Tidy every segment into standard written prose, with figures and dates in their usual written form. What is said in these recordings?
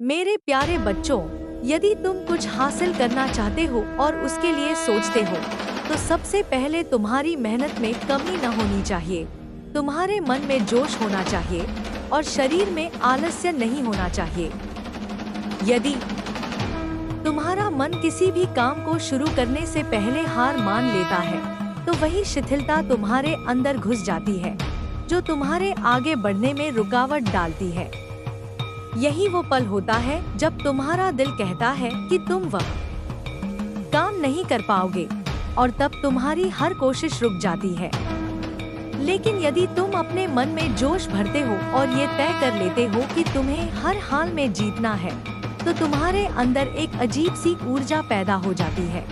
मेरे प्यारे बच्चों, यदि तुम कुछ हासिल करना चाहते हो और उसके लिए सोचते हो, तो सबसे पहले तुम्हारी मेहनत में कमी न होनी चाहिए। तुम्हारे मन में जोश होना चाहिए और शरीर में आलस्य नहीं होना चाहिए। यदि तुम्हारा मन किसी भी काम को शुरू करने से पहले हार मान लेता है, तो वही शिथिलता तुम्हारे अंदर घुस जाती है, जो तुम्हारे आगे बढ़ने में रुकावट डालती है। यही वो पल होता है जब तुम्हारा दिल कहता है कि तुम वह काम नहीं कर पाओगे, और तब तुम्हारी हर कोशिश रुक जाती है। लेकिन यदि तुम अपने मन में जोश भरते हो और ये तय कर लेते हो कि तुम्हें हर हाल में जीतना है, तो तुम्हारे अंदर एक अजीब सी ऊर्जा पैदा हो जाती है।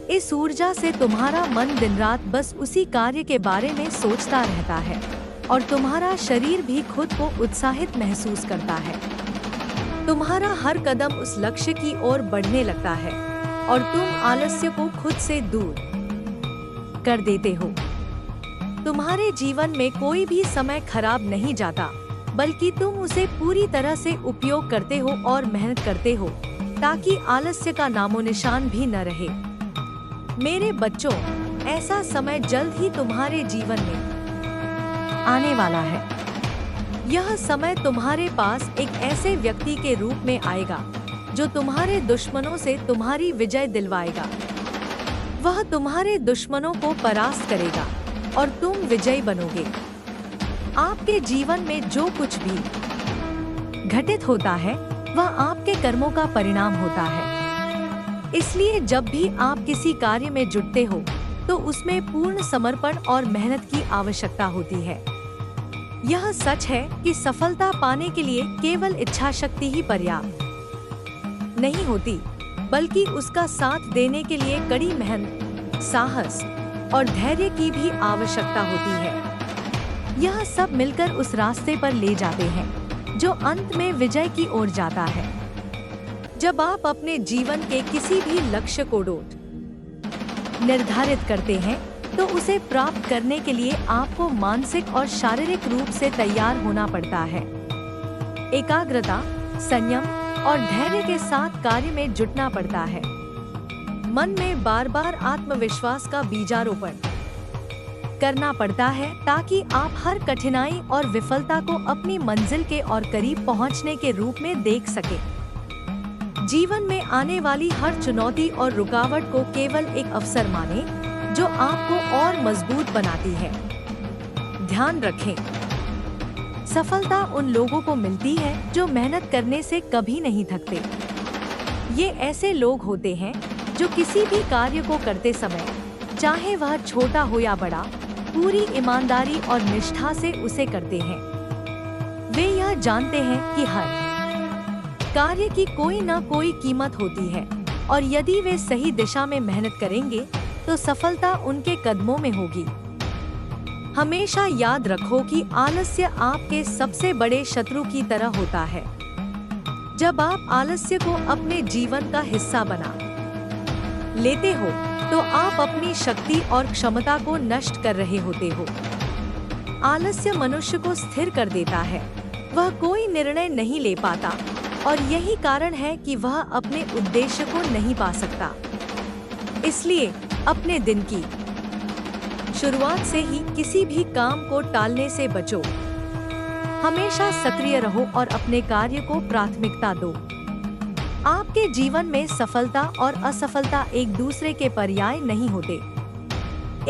इस ऊर्जा से तुम्हारा मन दिन रात बस उसी कार्य के बारे में सोचता रहता है, और तुम्हारा शरीर भी खुद को उत्साहित महसूस करता है। तुम्हारा हर कदम उस लक्ष्य की ओर बढ़ने लगता है, और तुम आलस्य को खुद से दूर कर देते हो। तुम्हारे जीवन में कोई भी समय खराब नहीं जाता, बल्कि तुम उसे पूरी तरह से उपयोग करते हो और मेहनत करते हो, ताकि आलस्य का नामो निशान भी न रहे। मेरे बच्चों, ऐसा समय जल्द ही तुम्हारे जीवन में आने वाला है। यह समय तुम्हारे पास एक ऐसे व्यक्ति के रूप में आएगा जो तुम्हारे दुश्मनों से तुम्हारी विजय दिलवाएगा। वह तुम्हारे दुश्मनों को परास्त करेगा और तुम विजयी बनोगे। आपके जीवन में जो कुछ भी घटित होता है, वह आपके कर्मों का परिणाम होता है। इसलिए जब भी आप किसी कार्य में जुटते हो, तो उसमें पूर्ण समर्पण और मेहनत की आवश्यकता होती है। यह सच है कि सफलता पाने के लिए केवल इच्छा शक्ति ही पर्याप्त नहीं होती, बल्कि उसका साथ देने के लिए कड़ी मेहनत, साहस और धैर्य की भी आवश्यकता होती है। यह सब मिलकर उस रास्ते पर ले जाते हैं जो अंत में विजय की ओर जाता है। जब आप अपने जीवन के किसी भी लक्ष्य को निर्धारित करते हैं, तो उसे प्राप्त करने के लिए आपको मानसिक और शारीरिक रूप से तैयार होना पड़ता है। एकाग्रता, संयम और धैर्य के साथ कार्य में जुटना पड़ता है। मन में बार बार आत्मविश्वास का बीजारोपण करना पड़ता है, ताकि आप हर कठिनाई और विफलता को अपनी मंजिल के और करीब पहुंचने के रूप में देख सकें। जीवन में आने वाली हर चुनौती और रुकावट को केवल एक अवसर माने, जो आपको और मजबूत बनाती है। ध्यान रखें, सफलता उन लोगों को मिलती है जो मेहनत करने से कभी नहीं थकते। ये ऐसे लोग होते हैं जो किसी भी कार्य को करते समय, चाहे वह छोटा हो या बड़ा, पूरी ईमानदारी और निष्ठा से उसे करते हैं। वे यह जानते हैं कि हर कार्य की कोई न कोई कीमत होती है, और यदि वे सही दिशा में मेहनत करेंगे, तो सफलता उनके कदमों में होगी। हमेशा याद रखो कि आलस्य आपके सबसे बड़े शत्रु की तरह होता है। जब आप आलस्य को अपने जीवन का हिस्सा बना लेते हो, तो आप अपनी शक्ति और क्षमता को नष्ट कर रहे होते हो। आलस्य मनुष्य को स्थिर कर देता है, वह कोई निर्णय नहीं ले पाता, और यही कारण है कि वह अपने उद्देश्य को नहीं पा सकता। इसलिए अपने दिन की शुरुआत से ही किसी भी काम को टालने से बचो। हमेशा सक्रिय रहो और अपने कार्य को प्राथमिकता दो। आपके जीवन में सफलता और असफलता एक दूसरे के पर्याय नहीं होते।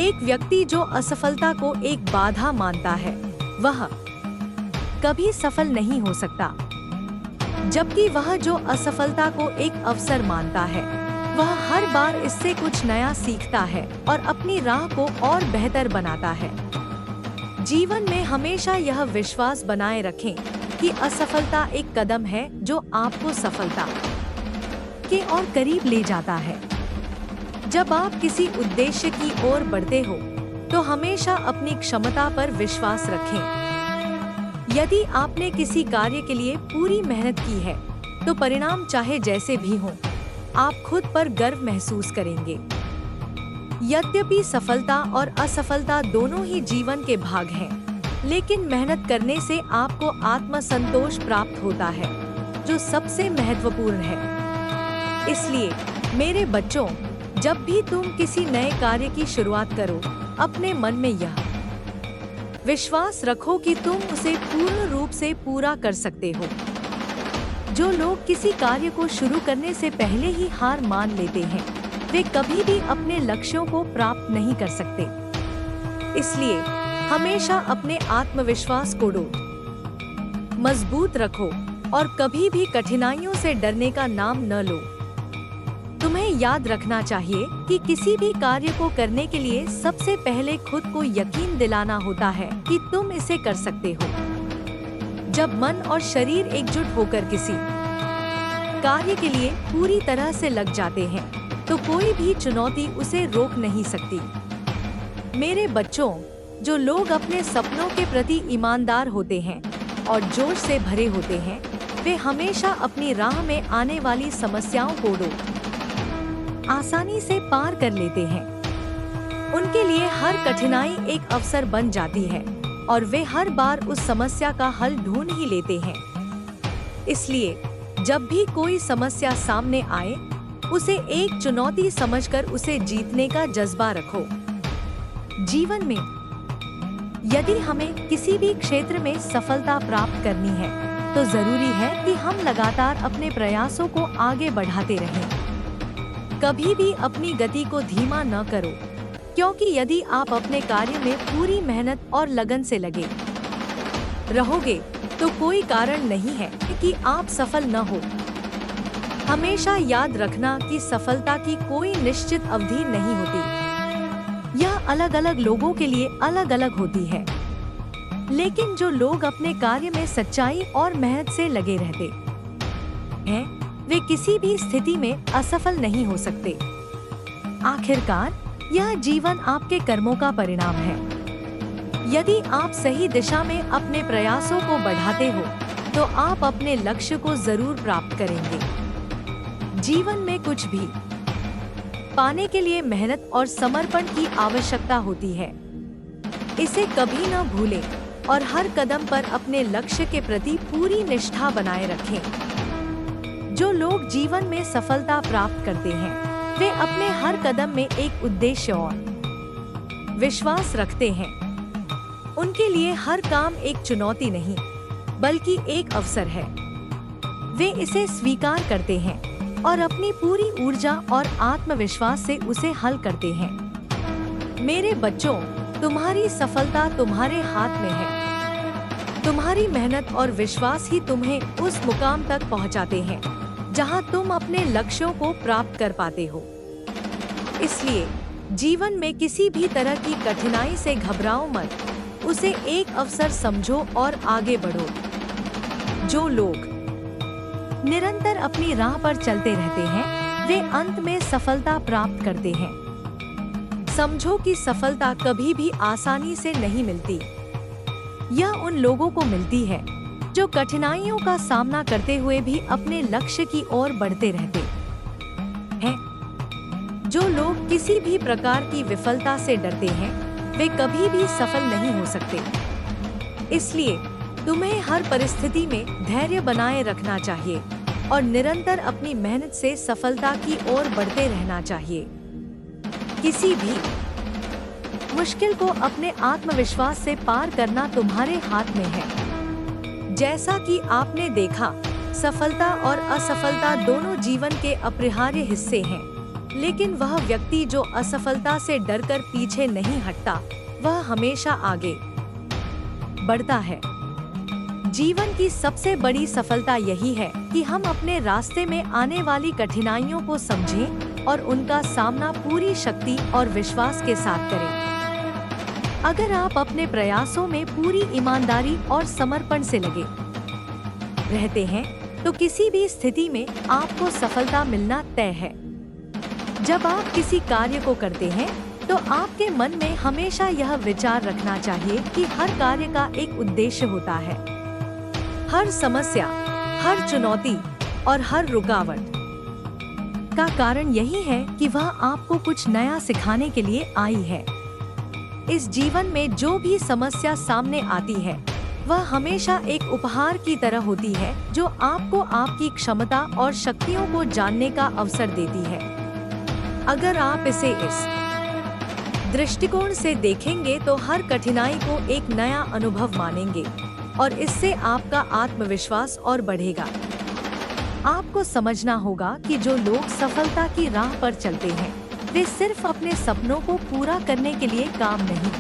एक व्यक्ति जो असफलता को एक बाधा मानता है, वह कभी सफल नहीं हो सकता, जबकि वह जो असफलता को एक अवसर मानता है, वह हर बार इससे कुछ नया सीखता है और अपनी राह को और बेहतर बनाता है। जीवन में हमेशा यह विश्वास बनाए रखें कि असफलता एक कदम है जो आपको सफलता के और करीब ले जाता है। जब आप किसी उद्देश्य की ओर बढ़ते हो, तो हमेशा अपनी क्षमता पर विश्वास रखें। यदि आपने किसी कार्य के लिए पूरी मेहनत की है, तो परिणाम चाहे जैसे भी हो, आप खुद पर गर्व महसूस करेंगे। यद्यपि सफलता और असफलता दोनों ही जीवन के भाग हैं, लेकिन मेहनत करने से आपको आत्मसंतोष प्राप्त होता है। जो सबसे महत्वपूर्ण है। इसलिए मेरे बच्चों, जब भी तुम किसी नए कार्य की शुरुआत करो, अपने मन में यह विश्वास रखो कि तुम उसे पूर्ण रूप से पूरा कर सकते हो। जो लोग किसी कार्य को शुरू करने से पहले ही हार मान लेते हैं, वे कभी भी अपने लक्ष्यों को प्राप्त नहीं कर सकते। इसलिए हमेशा अपने आत्मविश्वास को मजबूत रखो और कभी भी कठिनाइयों से डरने का नाम न लो। तुम्हें याद रखना चाहिए कि किसी भी कार्य को करने के लिए सबसे पहले खुद को यकीन दिलाना होता है कि तुम इसे कर सकते हो। जब मन और शरीर एकजुट होकर किसी कार्य के लिए पूरी तरह से लग जाते हैं, तो कोई भी चुनौती उसे रोक नहीं सकती। मेरे बच्चों, जो लोग अपने सपनों के प्रति ईमानदार होते हैं और जोश से भरे होते हैं, वे हमेशा अपनी राह में आने वाली समस्याओं को आसानी से पार कर लेते हैं। उनके लिए हर कठिनाई एक अवसर बन जाती है और वे हर बार उस समस्या का हल ढूंढ ही लेते हैं। इसलिए जब भी कोई समस्या सामने आए, उसे एक चुनौती समझकर उसे जीतने का जज्बा रखो। जीवन में यदि हमें किसी भी क्षेत्र में सफलता प्राप्त करनी है, तो जरूरी है कि हम लगातार अपने प्रयासों को आगे बढ़ाते रहें। कभी भी अपनी गति को धीमा न करो, क्योंकि यदि आप अपने कार्य में पूरी मेहनत और लगन से लगे रहोगे, तो कोई कारण नहीं है कि आप सफल न हो। हमेशा याद रखना कि सफलता की कोई निश्चित अवधि नहीं होती। यह अलग अलग लोगों के लिए अलग अलग होती है। लेकिन जो लोग अपने कार्य में सच्चाई और मेहनत से लगे रहते हैं, वे किसी भी स्थिति में असफल नहीं हो सकते। आखिरकार यह जीवन आपके कर्मों का परिणाम है। यदि आप सही दिशा में अपने प्रयासों को बढ़ाते हो, तो आप अपने लक्ष्य को जरूर प्राप्त करेंगे। जीवन में कुछ भी पाने के लिए मेहनत और समर्पण की आवश्यकता होती है। इसे कभी न भूलें और हर कदम पर अपने लक्ष्य के प्रति पूरी निष्ठा बनाए रखें। जो लोग जीवन में सफलता प्राप्त करते हैं, वे अपने हर कदम में एक उद्देश्य और विश्वास रखते हैं। उनके लिए हर काम एक चुनौती नहीं, बल्कि एक अवसर है। वे इसे स्वीकार करते हैं और अपनी पूरी ऊर्जा और आत्मविश्वास से उसे हल करते हैं। मेरे बच्चों, तुम्हारी सफलता तुम्हारे हाथ में है। तुम्हारी मेहनत और विश्वास ही तुम्हें उस मुकाम तक पहुंचाते हैं जहां तुम अपने लक्ष्यों को प्राप्त कर पाते हो। इसलिए जीवन में किसी भी तरह की कठिनाई से घबराओ मत, उसे एक अवसर समझो और आगे बढ़ो। जो लोग निरंतर अपनी राह पर चलते रहते हैं, वे अंत में सफलता प्राप्त करते हैं। समझो कि सफलता कभी भी आसानी से नहीं मिलती। यह उन लोगों को मिलती है जो कठिनाइयों का सामना करते हुए भी अपने लक्ष्य की ओर बढ़ते रहते हैं। जो लोग किसी भी प्रकार की विफलता से डरते हैं, वे कभी भी सफल नहीं हो सकते। इसलिए तुम्हें हर परिस्थिति में धैर्य बनाए रखना चाहिए और निरंतर अपनी मेहनत से सफलता की ओर बढ़ते रहना चाहिए। किसी भी मुश्किल को अपने आत्मविश्वास से पार करना तुम्हारे हाथ में है। जैसा कि आपने देखा, सफलता और असफलता दोनों जीवन के अपरिहार्य हिस्से हैं। लेकिन वह व्यक्ति जो असफलता से डरकर पीछे नहीं हटता, वह हमेशा आगे बढ़ता है। जीवन की सबसे बड़ी सफलता यही है कि हम अपने रास्ते में आने वाली कठिनाइयों को समझें और उनका सामना पूरी शक्ति और विश्वास के साथ करें। अगर आप अपने प्रयासों में पूरी ईमानदारी और समर्पण से लगे रहते हैं, तो किसी भी स्थिति में आपको सफलता मिलना तय है। जब आप किसी कार्य को करते हैं, तो आपके मन में हमेशा यह विचार रखना चाहिए कि हर कार्य का एक उद्देश्य होता है। हर समस्या, हर चुनौती और हर रुकावट का कारण यही है कि वह आपको कुछ नया सिखाने के लिए आई है। इस जीवन में जो भी समस्या सामने आती है, वह हमेशा एक उपहार की तरह होती है जो आपको आपकी क्षमता और शक्तियों को जानने का अवसर देती है। अगर आप इसे इस दृष्टिकोण से देखेंगे तो हर कठिनाई को एक नया अनुभव मानेंगे और इससे आपका आत्मविश्वास और बढ़ेगा। आपको समझना होगा कि जो लोग सफलता की राह पर चलते हैं वे सिर्फ अपने सपनों को पूरा करने के लिए काम नहीं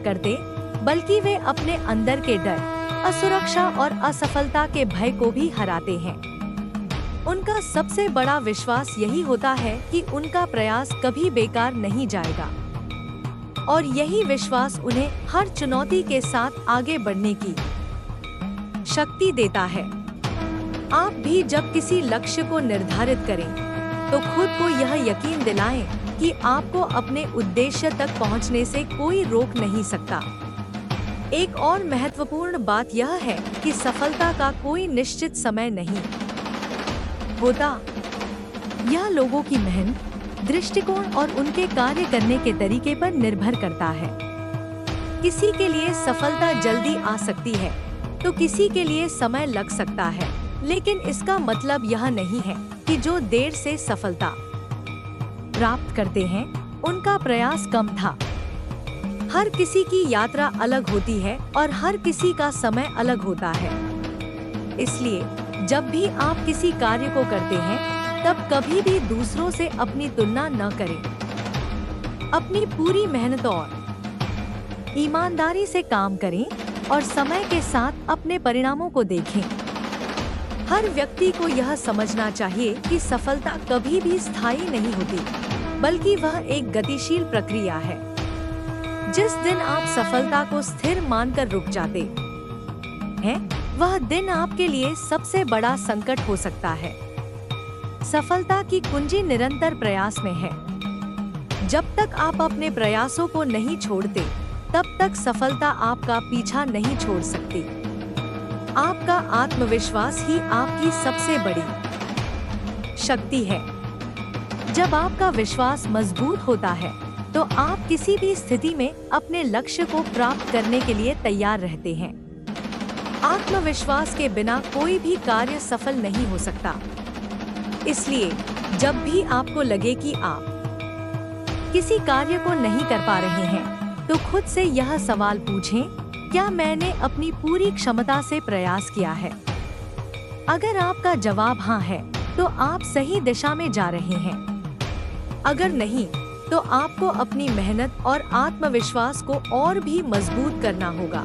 करते, बल्कि वे अपने अंदर के डर, असुरक्षा और असफलता के भय को भी हराते हैं। उनका सबसे बड़ा विश्वास यही होता है कि उनका प्रयास कभी बेकार नहीं जाएगा और यही विश्वास उन्हें हर चुनौती के साथ आगे बढ़ने की शक्ति देता है। आप भी जब किसी लक्ष्य को निर्धारित करें तो खुद को यह यकीन दिलाएं कि आपको अपने उद्देश्य तक पहुंचने से कोई रोक नहीं सकता। एक और महत्वपूर्ण बात यह है कि सफलता का कोई निश्चित समय नहीं होता। यह लोगों की मेहनत, दृष्टिकोण और उनके कार्य करने के तरीके पर निर्भर करता है। किसी के लिए सफलता जल्दी आ सकती है तो किसी के लिए समय लग सकता है, लेकिन इसका मतलब यह नहीं है कि जो देर से सफलता प्राप्त करते हैं उनका प्रयास कम था। हर किसी की यात्रा अलग होती है और हर किसी का समय अलग होता है। इसलिए जब भी आप किसी कार्य को करते हैं तब कभी भी दूसरों से अपनी तुलना न करें। अपनी पूरी मेहनत और ईमानदारी से काम करें और समय के साथ अपने परिणामों को देखें। हर व्यक्ति को यह समझना चाहिए कि सफलता कभी भी स्थायी नहीं होती, बल्कि वह एक गतिशील प्रक्रिया है। जिस दिन आप सफलता को स्थिर मानकर रुक जाते हैं, वह दिन आपके लिए सबसे बड़ा संकट हो सकता है। सफलता की कुंजी निरंतर प्रयास में है। जब तक आप अपने प्रयासों को नहीं छोड़ते, तब तक सफलता आपका पीछा नहीं छोड़ सकती। आपका आत्मविश्वास ही आपकी सबसे बड़ी शक्ति है। जब आपका विश्वास मजबूत होता है तो आप किसी भी स्थिति में अपने लक्ष्य को प्राप्त करने के लिए तैयार रहते हैं। आत्मविश्वास के बिना कोई भी कार्य सफल नहीं हो सकता। इसलिए जब भी आपको लगे कि आप किसी कार्य को नहीं कर पा रहे हैं, तो खुद से यह सवाल पूछें, क्या मैंने अपनी पूरी क्षमता से प्रयास किया है? अगर आपका जवाब हाँ है, तो आप सही दिशा में जा रहे हैं। अगर नहीं, तो आपको अपनी मेहनत और आत्मविश्वास को और भी मजबूत करना होगा।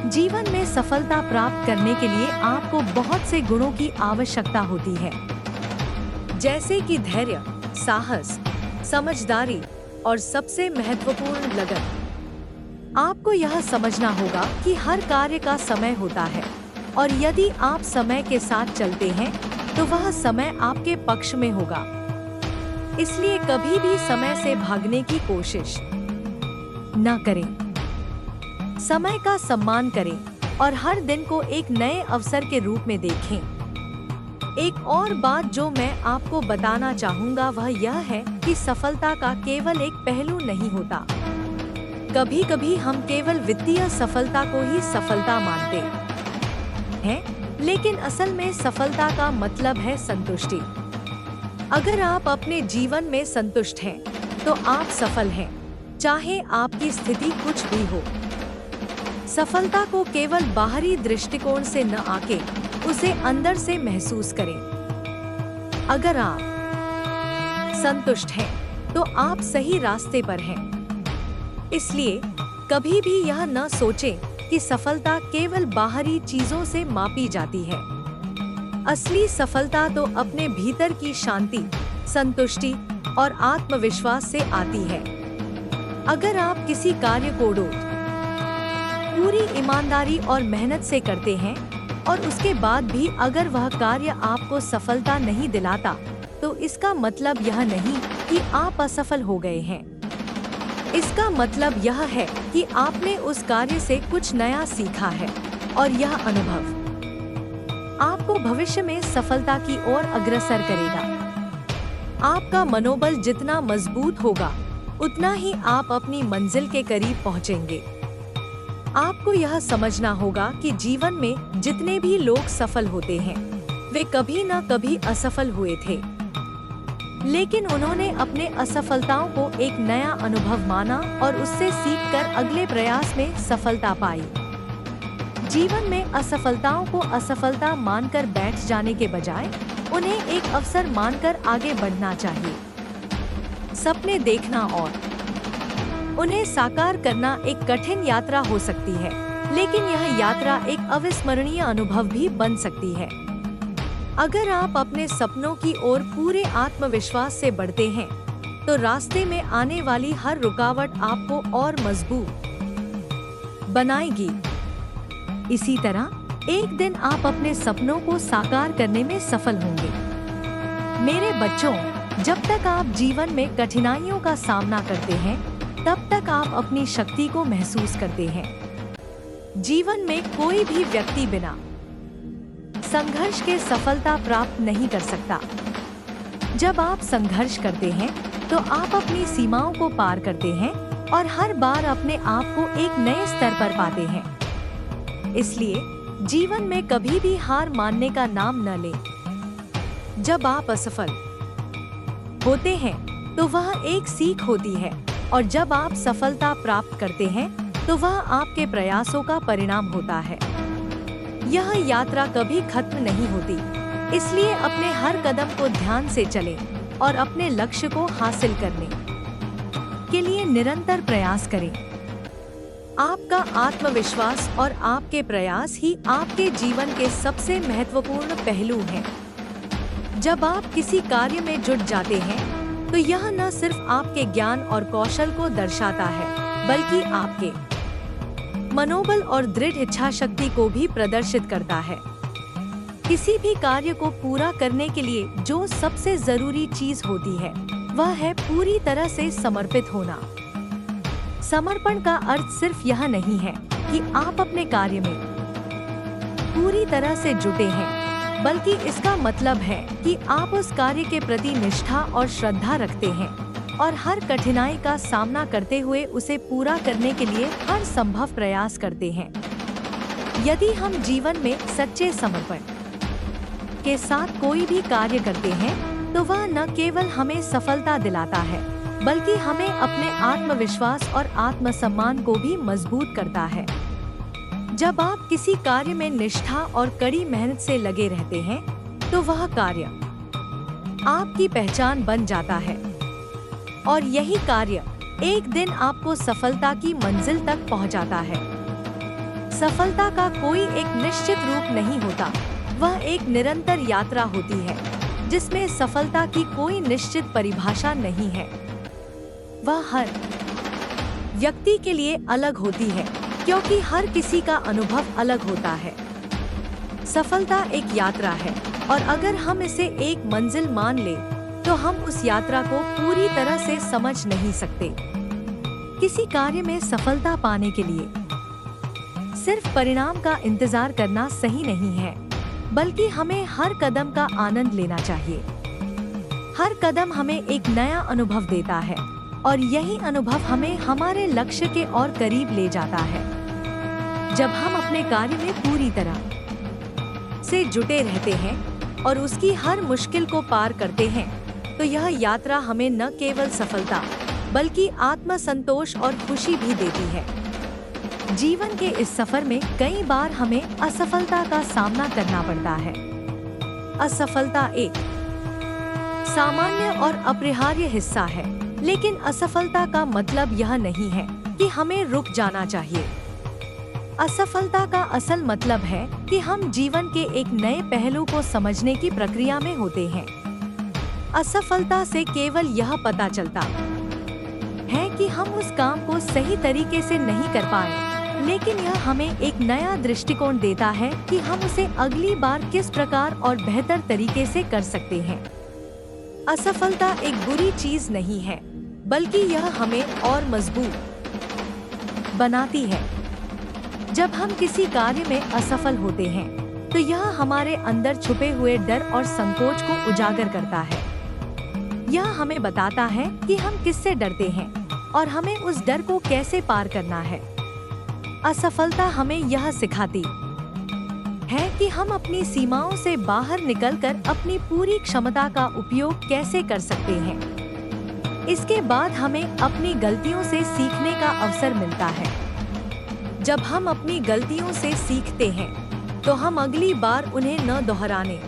जीवन में सफलता प्राप्त करने के लिए आपको बहुत से गुणों की आवश्यकता होती है, जैसे कि धैर्य, साहस, समझदारी और सबसे महत्वपूर्ण लगन। आपको यह समझना होगा कि हर कार्य का समय होता है और यदि आप समय के साथ चलते हैं तो वह समय आपके पक्ष में होगा। इसलिए कभी भी समय से भागने की कोशिश न करें। समय का सम्मान करें और हर दिन को एक नए अवसर के रूप में देखें। एक और बात जो मैं आपको बताना चाहूँगा वह यह है कि सफलता का केवल एक पहलू नहीं होता। कभी कभी हम केवल वित्तीय सफलता को ही सफलता मानते हैं, लेकिन असल में सफलता का मतलब है संतुष्टि। अगर आप अपने जीवन में संतुष्ट हैं, तो आप सफल हैं, चाहे आपकी स्थिति कुछ भी हो। सफलता को केवल बाहरी दृष्टिकोण से न आके उसे अंदर से महसूस करें। अगर आप संतुष्ट हैं, तो आप सही रास्ते पर हैं। इसलिए कभी भी यह न सोचें कि सफलता केवल बाहरी चीजों से मापी जाती है। असली सफलता तो अपने भीतर की शांति, संतुष्टि और आत्मविश्वास से आती है। अगर आप किसी कार्य को पूरी ईमानदारी और मेहनत से करते हैं और उसके बाद भी अगर वह कार्य आपको सफलता नहीं दिलाता, तो इसका मतलब यह नहीं कि आप असफल हो गए हैं। इसका मतलब यह है कि आपने उस कार्य से कुछ नया सीखा है और यह अनुभव आपको भविष्य में सफलता की ओर अग्रसर करेगा। आपका मनोबल जितना मजबूत होगा, उतना ही आप अपनी मंजिल के करीब पहुंचेंगे। आपको यह समझना होगा कि जीवन में जितने भी लोग सफल होते हैं वे कभी न कभी असफल हुए थे, लेकिन उन्होंने अपने असफलताओं को एक नया अनुभव माना और उससे सीखकर अगले प्रयास में सफलता पाई। जीवन में असफलताओं को असफलता मानकर बैठ जाने के बजाय उन्हें एक अवसर मानकर आगे बढ़ना चाहिए। सपने देखना और उन्हें साकार करना एक कठिन यात्रा हो सकती है, लेकिन यह यात्रा एक अविस्मरणीय अनुभव भी बन सकती है। अगर आप अपने सपनों की ओर पूरे आत्मविश्वास से बढ़ते हैं, तो रास्ते में आने वाली हर रुकावट आपको और मजबूत बनाएगी। इसी तरह एक दिन आप अपने सपनों को साकार करने में सफल होंगे। मेरे बच्चों, जब तक आप जीवन में कठिनाइयों का सामना करते हैं, तब तक आप अपनी शक्ति को महसूस करते हैं। जीवन में कोई भी व्यक्ति बिना संघर्ष के सफलता प्राप्त नहीं कर सकता। जब आप संघर्ष करते हैं, तो आप अपनी सीमाओं को पार करते हैं और हर बार अपने आप को एक नए स्तर पर पाते हैं। इसलिए जीवन में कभी भी हार मानने का नाम न लें। जब आप असफल होते हैं, तो वह एक सीख होती है, और जब आप सफलता प्राप्त करते हैं, तो वह आपके प्रयासों का परिणाम होता है। यह यात्रा कभी खत्म नहीं होती, इसलिए अपने हर कदम को ध्यान से चलें और अपने लक्ष्य को हासिल करने के लिए निरंतर प्रयास करें। आपका आत्मविश्वास और आपके प्रयास ही आपके जीवन के सबसे महत्वपूर्ण पहलू हैं। जब आप किसी कार्य में जुट जाते हैं, तो यह न सिर्फ आपके ज्ञान और कौशल को दर्शाता है, बल्कि आपके मनोबल और दृढ़ इच्छा शक्ति को भी प्रदर्शित करता है। किसी भी कार्य को पूरा करने के लिए जो सबसे जरूरी चीज होती है, वह है पूरी तरह से समर्पित होना। समर्पण का अर्थ सिर्फ यह नहीं है कि आप अपने कार्य में पूरी तरह से जुटे हैं, बल्कि इसका मतलब है कि आप उस कार्य के प्रति निष्ठा और श्रद्धा रखते हैं और हर कठिनाई का सामना करते हुए उसे पूरा करने के लिए हर संभव प्रयास करते हैं। यदि हम जीवन में सच्चे समर्पण के साथ कोई भी कार्य करते हैं, तो वह न केवल हमें सफलता दिलाता है, बल्कि हमें अपने आत्मविश्वास और आत्मसम्मान को भी मजबूत करता है। जब आप किसी कार्य में निष्ठा और कड़ी मेहनत से लगे रहते हैं, तो वह कार्य आपकी पहचान बन जाता है और यही कार्य एक दिन आपको सफलता की मंजिल तक पहुंचाता है। सफलता का कोई एक निश्चित रूप नहीं होता, वह एक निरंतर यात्रा होती है जिसमें सफलता की कोई निश्चित परिभाषा नहीं है। वह हर व्यक्ति के लिए अलग होती है, क्योंकि हर किसी का अनुभव अलग होता है। सफलता एक यात्रा है, और अगर हम इसे एक मंजिल मान ले, तो हम उस यात्रा को पूरी तरह से समझ नहीं सकते। किसी कार्य में सफलता पाने के लिए सिर्फ परिणाम का इंतजार करना सही नहीं है, बल्कि हमें हर कदम का आनंद लेना चाहिए। हर कदम हमें एक नया अनुभव देता है, और यही अनुभव हमें हमारे लक्ष्य के और करीब ले जाता है। जब हम अपने कार्य में पूरी तरह से जुटे रहते हैं और उसकी हर मुश्किल को पार करते हैं, तो यह यात्रा हमें न केवल सफलता, बल्कि आत्मसंतोष और खुशी भी देती है। जीवन के इस सफर में कई बार हमें असफलता का सामना करना पड़ता है। असफलता एक सामान्य और अपरिहार्य हिस्सा है, लेकिन असफलता का मतलब यह नहीं है कि हमें रुक जाना चाहिए। असफलता का असल मतलब है कि हम जीवन के एक नए पहलू को समझने की प्रक्रिया में होते हैं। असफलता से केवल यह पता चलता है कि हम उस काम को सही तरीके से नहीं कर पाए, लेकिन यह हमें एक नया दृष्टिकोण देता है कि हम उसे अगली बार किस प्रकार और बेहतर तरीके से कर सकते हैं। असफलता एक बुरी चीज नहीं है, बल्कि यह हमें और मजबूत बनाती है। जब हम किसी कार्य में असफल होते हैं, तो यह हमारे अंदर छुपे हुए डर और संकोच को उजागर करता है। यह हमें बताता है कि हम किससे डरते हैं और हमें उस डर को कैसे पार करना है। असफलता हमें यह सिखाती है कि हम अपनी सीमाओं से बाहर निकलकर अपनी पूरी क्षमता का उपयोग कैसे कर सकते हैं। इसके बाद हमें अपनी गलतियों से सीखने का अवसर मिलता है। जब हम अपनी गलतियों से सीखते हैं तो हम अगली बार उन्हें न दोहराने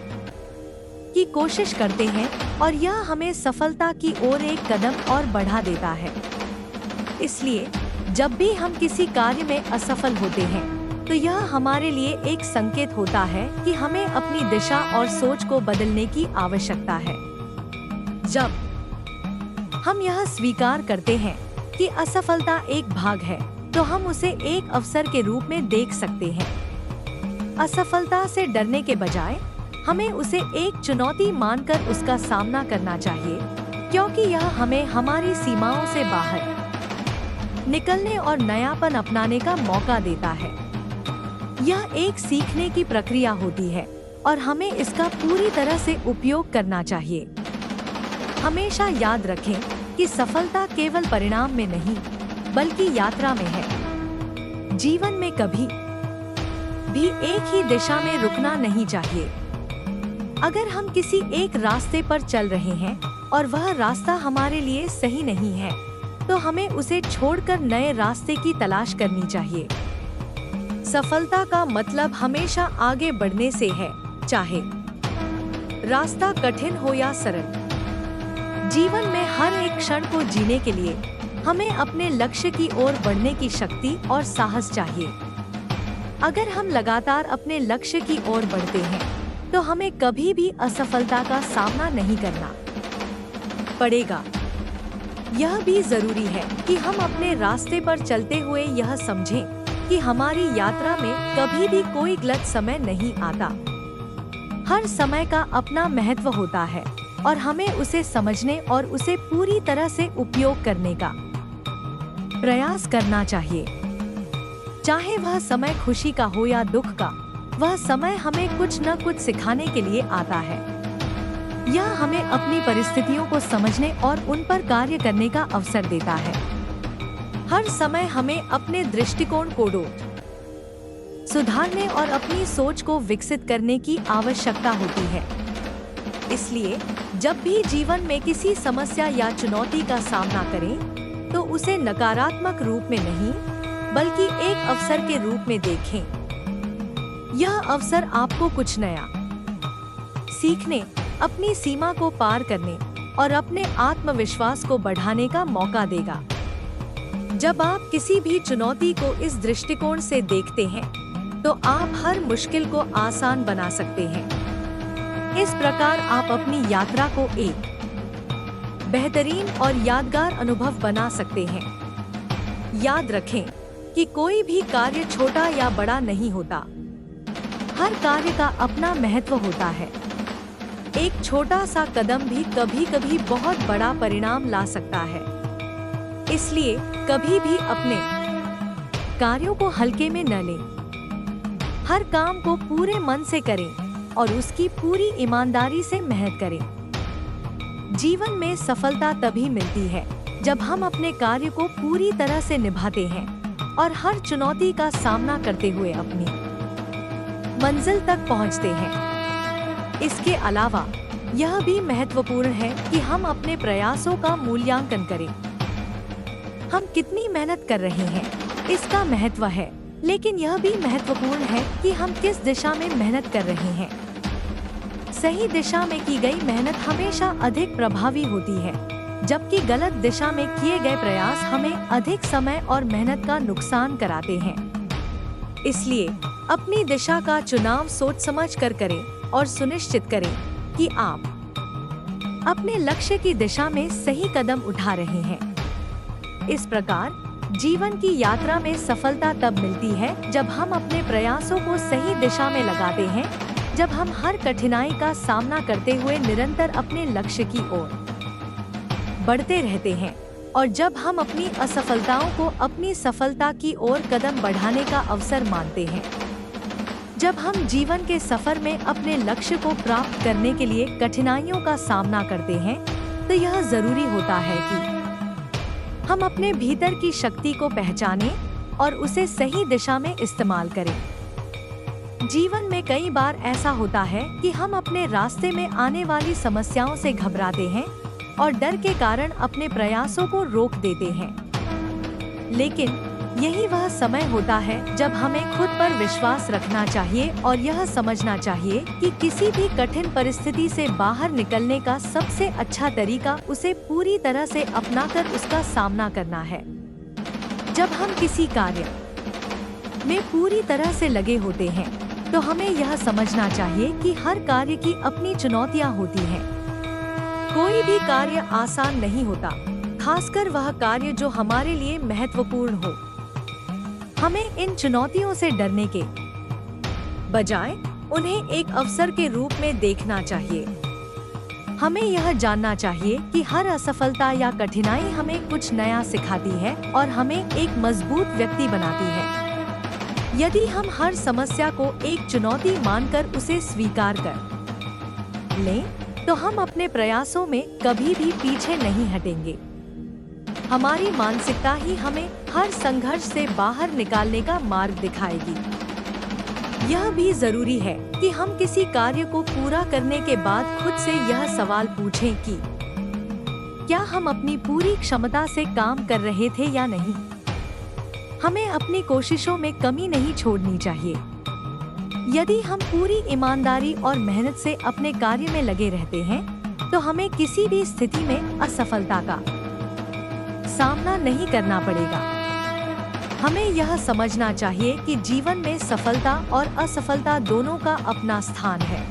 की कोशिश करते हैं और यह हमें सफलता की ओर एक कदम और बढ़ा देता है। इसलिए जब भी हम किसी कार्य में असफल होते हैं तो यह हमारे लिए एक संकेत होता है कि हमें अपनी दिशा और सोच को बदलने की आवश्यकता है। जब हम यह स्वीकार करते हैं कि असफलता एक भाग है तो हम उसे एक अवसर के रूप में देख सकते हैं। असफलता से डरने के बजाय हमें उसे एक चुनौती मानकर उसका सामना करना चाहिए, क्योंकि यह हमें हमारी सीमाओं से बाहर निकलने और नयापन अपनाने का मौका देता है। यह एक सीखने की प्रक्रिया होती है और हमें इसका पूरी तरह से उपयोग करना चाहिए। हमेशा याद रखें कि सफलता केवल परिणाम में नहीं बल्कि यात्रा में है। जीवन में कभी भी एक ही दिशा में रुकना नहीं चाहिए। अगर हम किसी एक रास्ते पर चल रहे हैं और वह रास्ता हमारे लिए सही नहीं है तो हमें उसे छोड़कर नए रास्ते की तलाश करनी चाहिए। सफलता का मतलब हमेशा आगे बढ़ने से है, चाहे रास्ता कठिन हो या सरल। जीवन में हर एक क्षण को जीने के लिए हमें अपने लक्ष्य की ओर बढ़ने की शक्ति और साहस चाहिए। अगर हम लगातार अपने लक्ष्य की ओर बढ़ते हैं तो हमें कभी भी असफलता का सामना नहीं करना पड़ेगा। यह भी जरूरी है कि हम अपने रास्ते पर चलते हुए यह समझें कि हमारी यात्रा में कभी भी कोई गलत समय नहीं आता। हर समय का अपना महत्व होता है और हमें उसे समझने और उसे पूरी तरह से उपयोग करने का प्रयास करना चाहिए। चाहे वह समय खुशी का हो या दुख का, वह समय हमें कुछ न कुछ सिखाने के लिए आता है। यह हमें अपनी परिस्थितियों को समझने और उन पर कार्य करने का अवसर देता है। हर समय हमें अपने दृष्टिकोण को सुधारने और अपनी सोच को विकसित करने की आवश्यकता होती है। इसलिए जब भी जीवन में किसी समस्या या चुनौती का सामना करें तो उसे नकारात्मक रूप में नहीं बल्कि एक अवसर के रूप में देखें। यह अवसर आपको कुछ नया सीखने, अपनी सीमा को पार करने और अपने आत्मविश्वास को बढ़ाने का मौका देगा। जब आप किसी भी चुनौती को इस दृष्टिकोण से देखते हैं तो आप हर मुश्किल को आसान बना सकते हैं। इस प्रकार आप अपनी यात्रा को एक बेहतरीन और यादगार अनुभव बना सकते हैं। याद रखें कि कोई भी कार्य छोटा या बड़ा नहीं होता। हर कार्य का अपना महत्व होता है। एक छोटा सा कदम भी कभी-कभी बहुत बड़ा परिणाम ला सकता है। इसलिए कभी भी अपने कार्यों को हल्के में न लें। हर काम को पूरे मन से करें और उसकी पूरी ईमानदारी से मेहनत करें। जीवन में सफलता तभी मिलती है जब हम अपने कार्य को पूरी तरह से निभाते हैं और हर चुनौती का सामना करते हुए अपनी मंजिल तक पहुंचते हैं। इसके अलावा यह भी महत्वपूर्ण है कि हम अपने प्रयासों का मूल्यांकन करें। हम कितनी मेहनत कर रहे हैं इसका महत्व है, लेकिन यह भी महत्वपूर्ण है कि हम किस दिशा में मेहनत कर रहे हैं। सही दिशा में की गई मेहनत हमेशा अधिक प्रभावी होती है, जबकि गलत दिशा में किए गए प्रयास हमें अधिक समय और मेहनत का नुकसान कराते हैं। इसलिए अपनी दिशा का चुनाव सोच समझ कर करें और सुनिश्चित करें कि आप अपने लक्ष्य की दिशा में सही कदम उठा रहे हैं। इस प्रकार जीवन की यात्रा में सफलता तब मिलती है जब हम अपने प्रयासों को सही दिशा में लगाते हैं, जब हम हर कठिनाई का सामना करते हुए निरंतर अपने लक्ष्य की ओर बढ़ते रहते हैं और जब हम अपनी असफलताओं को अपनी सफलता की ओर कदम बढ़ाने का अवसर मानते हैं। जब हम जीवन के सफर में अपने लक्ष्य को प्राप्त करने के लिए कठिनाइयों का सामना करते हैं, तो यह जरूरी होता है कि हम अपने भीतर की शक्ति को पहचानें और उसे सही दिशा में इस्तेमाल करें। जीवन में कई बार ऐसा होता है कि हम अपने रास्ते में आने वाली समस्याओं से घबराते हैं और डर के कारण अपने प्रयासों को रोक देते हैं। लेकिन यही वह समय होता है जब हमें खुद पर विश्वास रखना चाहिए और यह समझना चाहिए कि किसी भी कठिन परिस्थिति से बाहर निकलने का सबसे अच्छा तरीका उसे पूरी तरह से अपनाकर उसका सामना करना है। जब हम किसी कार्य में पूरी तरह से लगे होते हैं तो हमें यह समझना चाहिए कि हर कार्य की अपनी चुनौतियां होती हैं। कोई भी कार्य आसान नहीं होता, खासकर वह कार्य जो हमारे लिए महत्वपूर्ण हो। हमें इन चुनौतियों से डरने के बजाय उन्हें एक अवसर के रूप में देखना चाहिए। हमें यह जानना चाहिए कि हर असफलता या कठिनाई हमें कुछ नया सिखाती है और हमें एक मजबूत व्यक्ति बनाती है। यदि हम हर समस्या को एक चुनौती मानकर उसे स्वीकार कर लें, तो हम अपने प्रयासों में कभी भी पीछे नहीं हटेंगे। हमारी मानसिकता ही हमें हर संघर्ष से बाहर निकालने का मार्ग दिखाएगी। यह भी जरूरी है कि हम किसी कार्य को पूरा करने के बाद खुद से यह सवाल पूछें कि क्या हम अपनी पूरी क्षमता से काम कर रहे थे या नहीं। हमें अपनी कोशिशों में कमी नहीं छोड़नी चाहिए। यदि हम पूरी ईमानदारी और मेहनत से अपने कार्य में लगे रहते हैं, तो हमें किसी भी स्थिति में असफलता का सामना नहीं करना पड़ेगा। हमें यह समझना चाहिए कि जीवन में सफलता और असफलता दोनों का अपना स्थान है।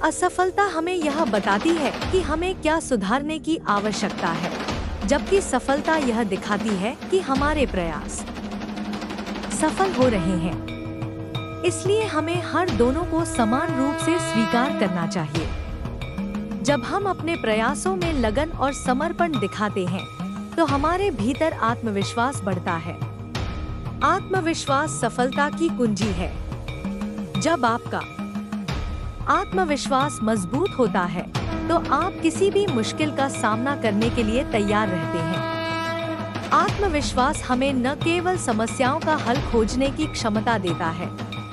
असफलता हमें यह बताती है कि हमें क्या सुधारने की आवश्यकता है, जबकि सफलता यह दिखाती है कि हमारे प्रयास सफल हो रहे हैं। इसलिए हमें हर दोनों को समान रूप से स्वीकार करना चाहिए। जब हम अपने प्रयासों में लगन और समर्पण दिखाते हैं, तो हमारे भीतर आत्मविश्वास बढ़ता है। आत्मविश्वास सफलता की कुंजी है। जब आपका आत्मविश्वास मजबूत होता है, तो आप किसी भी मुश्किल का सामना करने के लिए तैयार रहते हैं। आत्मविश्वास हमें न केवल समस्याओं का हल खोजने की क्षमता देता है,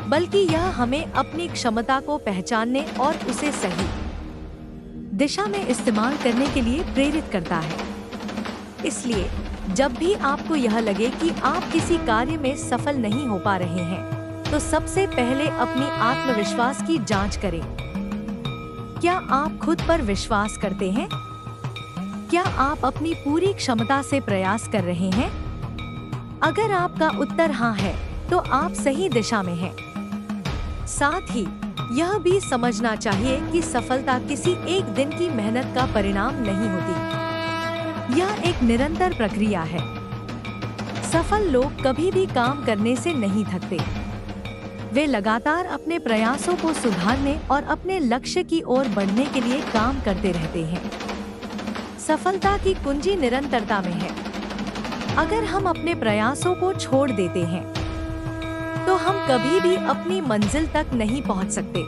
बल्कि यह हमें अपनी क्षमता को पहचानने और उसे सही दिशा में इस्तेमाल करने के लिए प्रेरित करता है। इसलिए जब भी आपको यह लगे कि आप किसी कार्य में सफल नहीं हो पा रहे हैं, तो सबसे पहले अपनी आत्मविश्वास की जांच करें। क्या आप खुद पर विश्वास करते हैं? क्या आप अपनी पूरी क्षमता से प्रयास कर रहे हैं? अगर आपका उत्तर हाँ है, तो आप सही दिशा में हैं। साथ ही यह भी समझना चाहिए कि सफलता किसी एक दिन की मेहनत का परिणाम नहीं होती। यह एक निरंतर प्रक्रिया है। सफल लोग कभी भी काम करने से नहीं थकते। वे लगातार अपने प्रयासों को सुधारने और अपने लक्ष्य की ओर बढ़ने के लिए काम करते रहते हैं। सफलता की कुंजी निरंतरता में है। अगर हम अपने प्रयासों को छोड़ देते हैं, तो हम कभी भी अपनी मंजिल तक नहीं पहुंच सकते।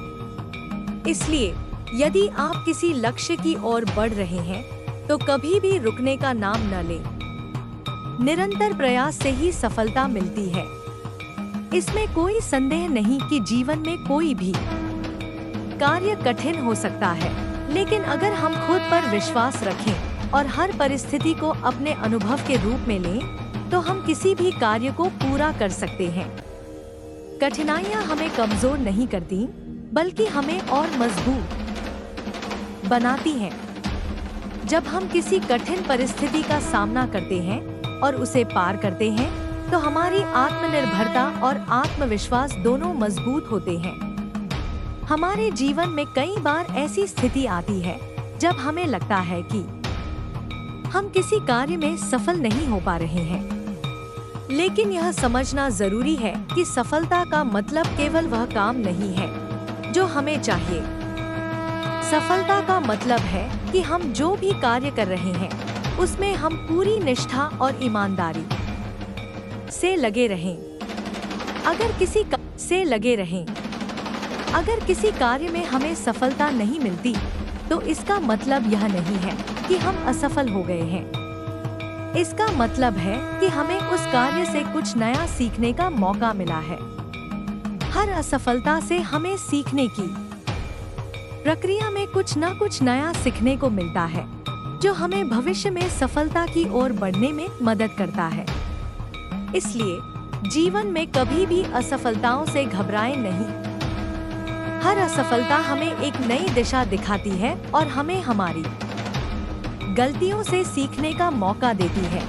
इसलिए यदि आप किसी लक्ष्य की ओर बढ़ रहे हैं, तो कभी भी रुकने का नाम न लें। निरंतर प्रयास से ही सफलता मिलती है। इसमें कोई संदेह नहीं कि जीवन में कोई भी कार्य कठिन हो सकता है, लेकिन अगर हम खुद पर विश्वास रखें और हर परिस्थिति को अपने अनुभव के रूप में लें, तो हम किसी भी कार्य को पूरा कर सकते हैं। कठिनाइयां हमें कमजोर नहीं करती, बल्कि हमें और मजबूत बनाती हैं। जब हम किसी कठिन परिस्थिति का सामना करते हैं और उसे पार करते हैं, तो हमारी आत्मनिर्भरता और आत्मविश्वास दोनों मजबूत होते हैं। हमारे जीवन में कई बार ऐसी स्थिति आती है जब हमें लगता है कि हम किसी कार्य में सफल नहीं हो पा रहे हैं। लेकिन यह समझना जरूरी है कि सफलता का मतलब केवल वह काम नहीं है जो हमें चाहिए। सफलता का मतलब है कि हम जो भी कार्य कर रहे हैं, उसमें हम पूरी निष्ठा और ईमानदारी से लगे रहें। अगर किसी कार्य में हमें सफलता नहीं मिलती, तो इसका मतलब यह नहीं है कि हम असफल हो गए हैं। इसका मतलब है कि हमें उस कार्य से कुछ नया सीखने का मौका मिला है। हर असफलता से हमें सीखने की प्रक्रिया में कुछ न कुछ नया सीखने को मिलता है, जो हमें भविष्य में सफलता की ओर बढ़ने में मदद करता है। इसलिए जीवन में कभी भी असफलताओं से घबराएं नहीं। हर असफलता हमें एक नई दिशा दिखाती है और हमें हमारी गलतियों से सीखने का मौका देती है।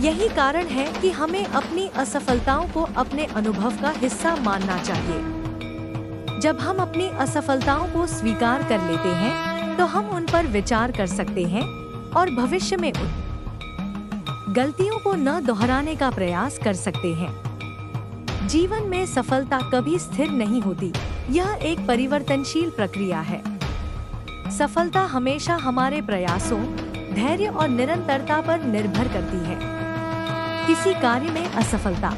यही कारण है कि हमें अपनी असफलताओं को अपने अनुभव का हिस्सा मानना चाहिए। जब हम अपनी असफलताओं को स्वीकार कर लेते हैं, तो हम उन पर विचार कर सकते हैं और भविष्य में उन गलतियों को न दोहराने का प्रयास कर सकते हैं। जीवन में सफलता कभी स्थिर नहीं होती, यह एक परिवर्तनशील प्रक्रिया है। सफलता हमेशा हमारे प्रयासों, धैर्य और निरंतरता पर निर्भर करती है। किसी कार्य में असफलता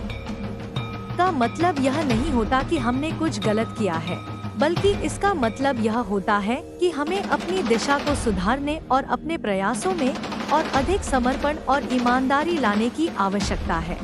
का मतलब यह नहीं होता कि हमने कुछ गलत किया है, बल्कि इसका मतलब यह होता है कि हमें अपनी दिशा को सुधारने और अपने प्रयासों में और अधिक समर्पण और ईमानदारी लाने की आवश्यकता है।